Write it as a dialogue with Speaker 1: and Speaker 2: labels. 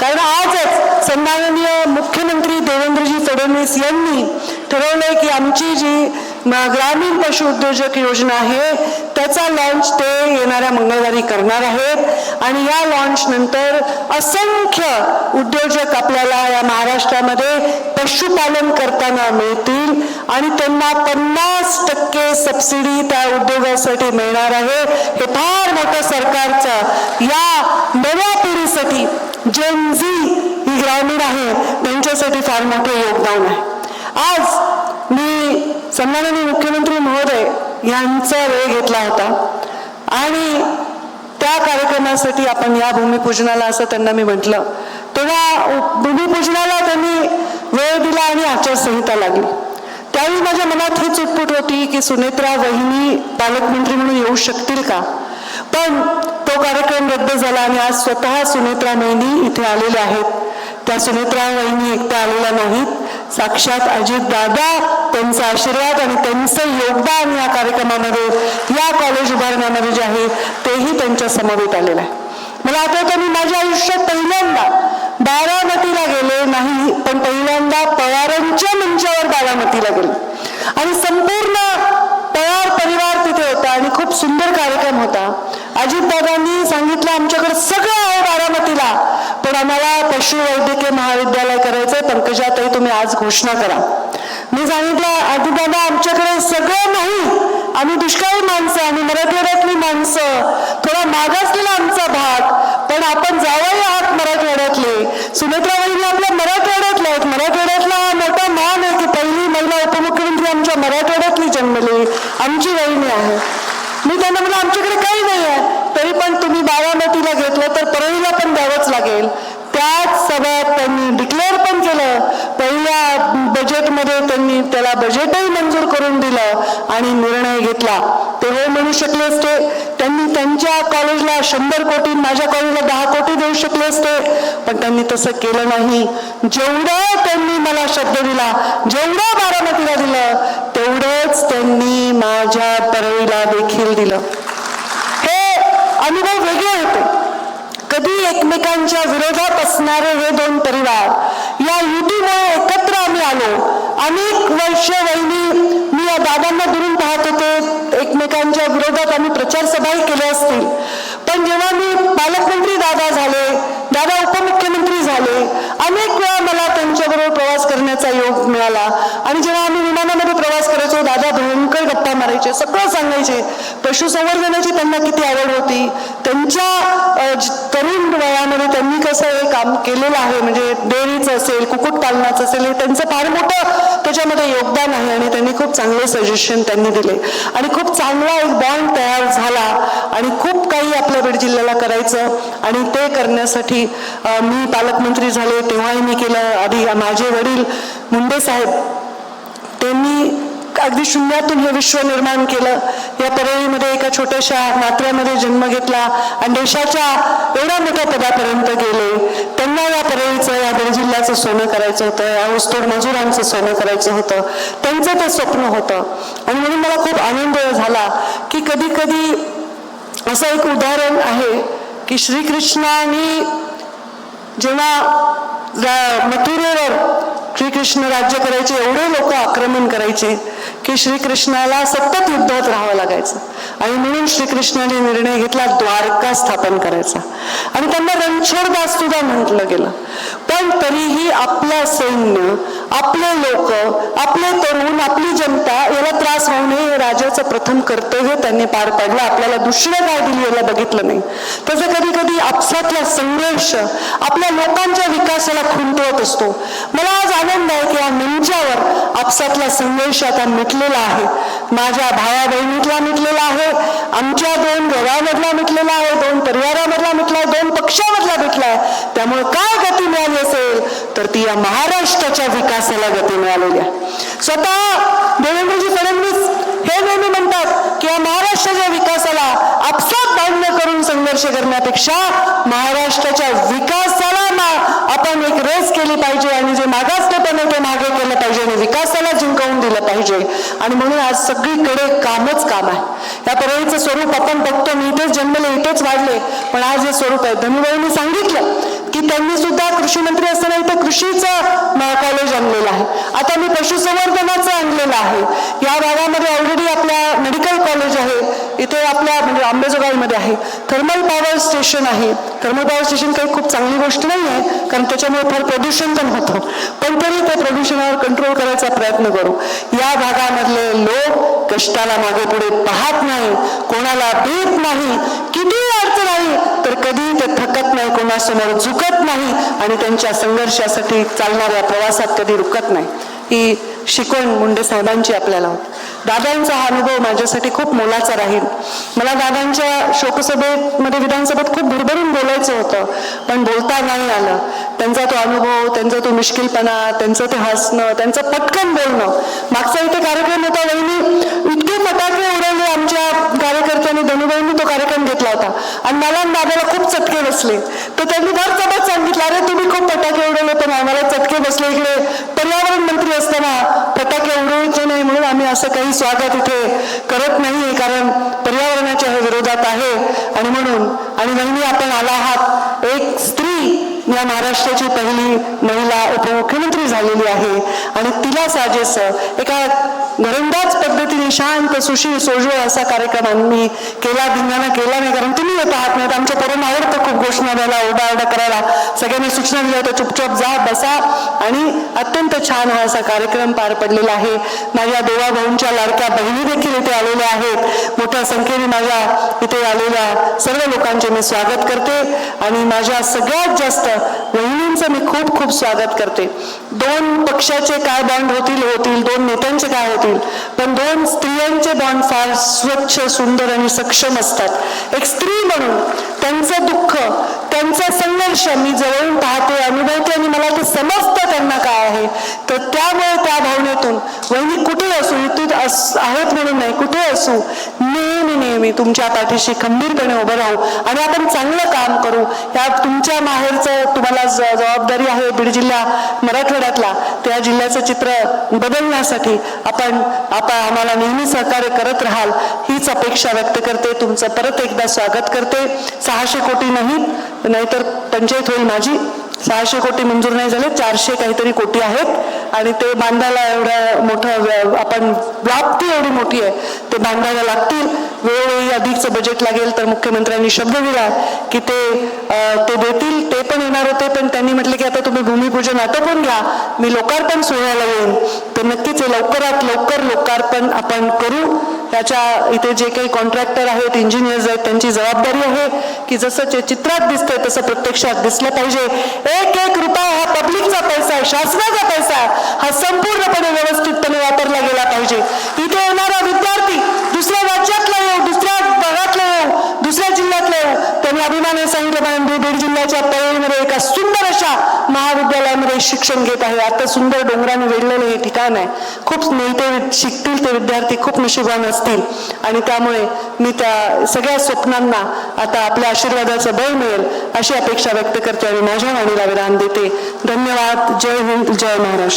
Speaker 1: कारण आजच सन्माननीय मुख्यमंत्री देवेंद्रजी फडणवीस यांनी ठरवलंय की आमची जी ग्रामीण पशु उद्योजक योजना आहे त्याचा लॉन्च ते येणाऱ्या मंगळवारी करणार आहेत आणि या लॉन्च नंतर असंख्य उद्योजक आपल्याला या महाराष्ट्रामध्ये पशुपालन करताना मिळतील आणि त्यांना 50% सबसिडी त्या उद्योगासाठी मिळणार आहे. हे फार मोठं सरकारचं या नव्या पिढीसाठी जेन झी ही ग्रामीण आहे त्यांच्यासाठी फार मोठं योगदान आहे. आज मी सन्माननीय मुख्यमंत्री महोदय यांचा वेळ घेतला होता आणि त्या कार्यक्रमासाठी आपण या भूमिपूजनाला असं त्यांना मी म्हटलं तेव्हा भूमिपूजनाला त्यांनी वेळ दिला आणि आचारसंहिता लागली. त्यावेळी माझ्या मनात ही चुटपुट होती की सुनेत्रा वहिनी पालकमंत्री म्हणून येऊ शकतील का, पण तो कार्यक्रम रद्द झाला आणि आज स्वतः सुनेत्रा वहिनी इथे आलेल्या आहेत. त्या सुनेत्रा वहिनी एकट्या आलेल्या नाहीत, साक्षात अजित दादा त्यांचा आशीर्वाद आणि त्यांचं योगदान या कार्यक्रमामध्ये या कॉलेज उभारण्यामध्ये जे आहे तेही त्यांच्या समवेत आलेलं आहे. मला आठवतं मी माझ्या आयुष्यात पहिल्यांदा बारामतीला गेले नाही पण पहिल्यांदा पवारांच्या मंचावर बारामतीला गेले आणि संपूर्ण पवार परिवार तिथे होता आणि खूप सुंदर कार्यक्रम होता. अजितदादांनी सांगितलं आमच्याकडे सगळं आहे बारामतीला पण आम्हाला पशुवैद्यकीय महाविद्यालय करायचंय, पंकजाताई तुम्ही आज घोषणा करा. मी सांगितलं अजितदादा आमच्याकडे सगळं नाही, आम्ही दुष्काळी माणसं, आम्ही मराठवाड्यातली माणसं, थोडा मागासलेला आमचा भाग, पण आपण जावई आहात मराठवाड्यातले. सुनेत्रा वहिनी आपल्या मराठवाड्यातल्या आहेत, मराठवाड्यातला हा मोठा मान आहे की पहिली महिला उपमुख्यमंत्री आमच्या मराठवाड्यातली जन्मली आमची वहिनी आहे. मी त्यांना म्हणलं आमच्याकडे काही नाही आहे तरी पण तुम्ही बारामतीला घेतलं तर परळीला पण द्यावंच लागेल. त्याच सभेत त्यांनी डिक्लेअर पण केलं, पहिल्या बजेटमध्ये त्यांनी त्याला बजेटही मंजूर करून दिलं आणि निर्णय घेतला. ते हो म्हणू शकले असते, त्यांनी त्यांच्या कॉलेजला 100 कोटी माझ्या कॉलेजला 10 कोटी देऊ शकले असते, पण त्यांनी तसं केलं नाही. जेवढं त्यांनी मला शब्द दिला, जेवढं बारामतीला दिलं तेवढंच त्यांनी माझ्या परळीला देखील दिलं. हे अनुभव वेगळे होते. कधी एकमेकांच्या विरोधात असणारे हे दोन परिवार या युतीमुळे एकत्र आम्ही आलो. अनेक वर्ष वहिनी मी या दादांना दुरून पाहत होते, एकमेकांच्या विरोधात आम्ही प्रचार सभाही केल्या असतील, पण जेव्हा मी पालकमंत्री दादा झाले, दादा उपमुख्यमंत्री झाले, अनेक वेळा मला त्यांच्याबरोबर प्रवास करण्याचा योग मिळाला आणि जेव्हा आम्ही विमानामध्ये प्रवास करायचो दादा भयंकर गप्पा मारायचे, सगळं सांगायचे. पशुसंवर्धनाची त्यांना किती आवड होती, त्यांच्या तरुण वयामध्ये त्यांनी कसं हे काम केलेलं आहे, म्हणजे डेअरीचं असेल, कुक्कुटपालनाचं असेल, हे त्यांचं फार मोठं त्याच्यामध्ये योगदान आहे आणि त्यांनी खूप चांगले सजेशन त्यांनी दिले आणि खूप चांगला एक बॉन्ड तयार झाला आणि खूप काही आपल्या बीड जिल्ह्याला करायचं आणि ते करण्यासाठी मी पालकमंत्री झाले तेव्हाही मी केलं. आधी माझे वडील मुंडे साहेब त्यांनी अगदी शून्यातून हे विश्व निर्माण केलं. या परळीमध्ये एका छोट्याशा नात्यामध्ये जन्म घेतला आणि देशाच्या एवढ्या मोठ्या पदापर्यंत गेले. त्यांना या परळीचं, या बीड जिल्ह्याचं सोनं करायचं होतं, या ऊसतोड मजुरांचं सोनं करायचं होतं, त्यांचं ते स्वप्न होतं. आणि म्हणून मला खूप आनंद झाला की कधी कधी असं एक उदाहरण आहे की श्रीकृष्णाने जेव्हा मथुरेवर श्रीकृष्ण राज्य करायचे, एवढे लोक आक्रमण करायचे की श्रीकृष्णाला सतत युद्धात राहावं लागायचं आणि म्हणून श्रीकृष्णाने निर्णय घेतला द्वारका स्थापन करायचा आणि त्यांना रणछोडदास सुद्धा म्हटलं गेलं. पण तरीही आपलं सैन्य, आपले लोक, आपले तरुण, आपली जनता याला त्रास होऊ नये हे राजाचं प्रथम कर्तव्य त्यांनी पार पाडलं. आपल्याला दुसरं काय दिली याला बघितलं नाही. तसं कधी कधी आपसातला संघर्ष आपल्या लोकांच्या विकासाला खुंटवत असतो. मला आज आनंद आहे की या मंचावर आपसातला संघर्ष आता मिटलेला आहे. माझ्या भावा बहिणीतला मिटलेला आहे, आमच्या 2 घरामधला मिटलेला आहे, 2 परिवारामधला मिटलाय, 2 पक्षामधला मिटलाय. त्यामुळे काय गती मिळाली असेल तर ती या महाराष्ट्राच्या विकासाला गती मिळालेली आहे. स्वतः देवेंद्रजी फडणवीस हे नेहमी म्हणतात की या महाराष्ट्राच्या विकासाला आपसात भांडण करून संघर्ष करण्यापेक्षा महाराष्ट्राच्या विकासाला आपण एक रेस केली पाहिजे आणि जे मागासलेपण आहे ते मागे केलं पाहिजे आणि विकासाला जिंकवून दिलं पाहिजे. आणि म्हणून आज सगळीकडे कामच काम आहे. या परळीचं स्वरूप आपण बघतो. मी इथेच जन्मले, इथेच वाढले, पण आज हे स्वरूप आहे. धनुबाईंनी सांगितलं की की त्यांनी सुद्धा कृषी मंत्री असताना इथं कृषीचं कॉलेज आणलेलं आहे. आता मी पशुसंवर्धनाचं आणलेलं आहे. या भागामध्ये ऑलरेडी आपल्या मेडिकल कॉलेज आहे, इथे आपल्या म्हणजे अंबेजोगाईमध्ये आहे. थर्मल पॉवर स्टेशन आहे. थर्मल पॉवर स्टेशन काही खूप चांगली गोष्ट नाही आहे, कारण त्याच्यामुळे फार प्रदूषण पण होतं, पण तरी ते प्रदूषणावर कंट्रोल करायचा प्रयत्न करू. या भागामधले लोक कष्टाला मागे पुढे पाहत नाही, कोणाला भीत नाही, किती अडचण आली तर कधी ते थकत नाही, कोणासमोर झुकत नाही आणि त्यांच्या संघर्षासाठी चालणाऱ्या प्रवासात कधी रुकत नाही. ही शिकवण मुंडे साहेबांची आपल्याला होती. दादांचा हा अनुभव माझ्यासाठी खूप मोलाचा राहील. मला दादांच्या शोकसभेमध्ये विधानसभेत खूप भरभरून बोलायचं होतं, पण बोलता नाही आलं. त्यांचा तो अनुभव, त्यांचा तो मिश्किलपणा, त्यांचं ते हसणं, त्यांचं पटकन बोलणं. मागचा इथे कार्यक्रम होता, वहिनी इतके फटाके उडवले आमच्या कार्यकर्त्यांनी, धनुभाईंनी तो कार्यक्रम घेतला होता आणि मला दादाला खूप चटके बसले. तर त्यांनी फार सबत सांगितलं, अरे तुम्ही खूप फटाके उडवले पण आम्हाला चटके बसले. इकडे पर्यावरण मंत्री असताना फटाके उडवायचे नाही म्हणून आम्ही असं काही स्वागत इथे करत नाहीये, कारण पर्यावरणाच्या विरोधात आहे. आणि म्हणून आणि वहिनी आपण आला आहात, एक स्त्री या महाराष्ट्राची पहिली महिला उपमुख्यमंत्री झालेली आहे आणि तिला साजेस एका घरंदाज पद्धतीने शांत सुशील सोजवळ असा कार्यक्रम आम्ही केला, धिंगाणा केला नाही, कारण तुम्ही येत आहात नाही. आमच्या पोरांना आवडतं खूप घोषणा द्यायला, ओरडा करायला. सगळ्यांनी सूचना दिल्या होत्या, चुपचाप जा बसा, आणि अत्यंत छान हा असा कार्यक्रम पार पडलेला आहे. माझ्या दोघा भाऊंच्या लाडक्या बहिणी देखील इथे आलेल्या आहेत. मोठ्या संख्येने माझ्या इथे आलेल्या सर्व लोकांचे मी स्वागत करते आणि माझ्या सगळ्यात जास्त वहिनींचं मी खूप खूप स्वागत करते. दोन पक्षाचे काय बॉन्ड होतील, दोन नेत्यांचे काय होतील, पण दोन स्त्रियांचे बॉन्ड फार स्वच्छ, सुंदर आणि सक्षम असतात. एक स्त्री म्हणून त्यांचं दुःख, त्यांचा संघर्ष मी जवळून पाहते, अनुभवते आणि मला ते समजतं त्यांना काय आहे. तर त्यामुळे त्या भावनेतून वहिनी कुठे असू, इथे आहेत म्हणून नाही, कुठे असू, नेहमी नेहमी तुमच्या पाठीशी खंबीरपणे उभं राहू आणि आपण चांगलं काम करू. या तुमच्या माहेरचं तुम्हाला जबाबदारी आहे, बीड जिल्हा मराठवाड्यातला, त्या जिल्ह्याचं चित्र बदलण्यासाठी आपण आम्हाला नेहमी सहकार्य करत राहाल हीच अपेक्षा व्यक्त करते. तुमचं परत एकदा स्वागत करते. 600 कोटी नाहीतर पंचायत होईल माझी. 600 कोटी मंजूर नाही झाले, 400 काहीतरी कोटी आहेत आणि ते बांधायला एवढं मोठं आपण व्याप्ती एवढी मोठी आहे, ते बांधायला लागतील. वेळोवेळी अधिकचं बजेट लागेल तर मुख्यमंत्र्यांनी शब्द दिला की ते देतील. ते पण येणार होते, पण त्यांनी म्हटले की आता तुम्ही भूमिपूजन आटोपून घ्या, मी लोकार्पण सोहळ्याला येईन. तर नक्कीच लवकरात लवकर लोकार्पण आपण करू. त्याच्या इथे जे काही कॉन्ट्रॅक्टर आहेत, इंजिनियर्स आहेत, त्यांची जबाबदारी आहे की जसं चित्रात दिसतंय तसं प्रत्यक्षात दिसलं पाहिजे. एक एक रुपया हा पब्लिकचा पैसा आहे, शासनाचा पैसा आहे, हा संपूर्णपणे व्यवस्थितपणे वापरला गेला पाहिजे. इथे येणारा विद्यार्थी दुसऱ्या राज्यातला येऊ, दुसऱ्या भागातला येऊ, दुसऱ्या जिल्ह्यातला येऊ, त्यांनी अभिमानाने सांगितलं बीड जिल्ह्याच्या पवईमध्ये एका सुंदर अशा महाविद्यालयामध्ये शिक्षण घेत आहे. आता सुंदर डोंगराने वेढलेलं हे ठिकाण आहे. खूप मिळते शिकतील ते विद्यार्थी, खूप नशिबान असतील आणि त्यामुळे मी त्या सगळ्या स्वप्नांना आता आपल्या आशीर्वादाचं बळ मिळेल अशी अपेक्षा व्यक्त करते आणि माझ्या वाणीला विराम देते. धन्यवाद. जय हिंद, जय महाराष्ट्र.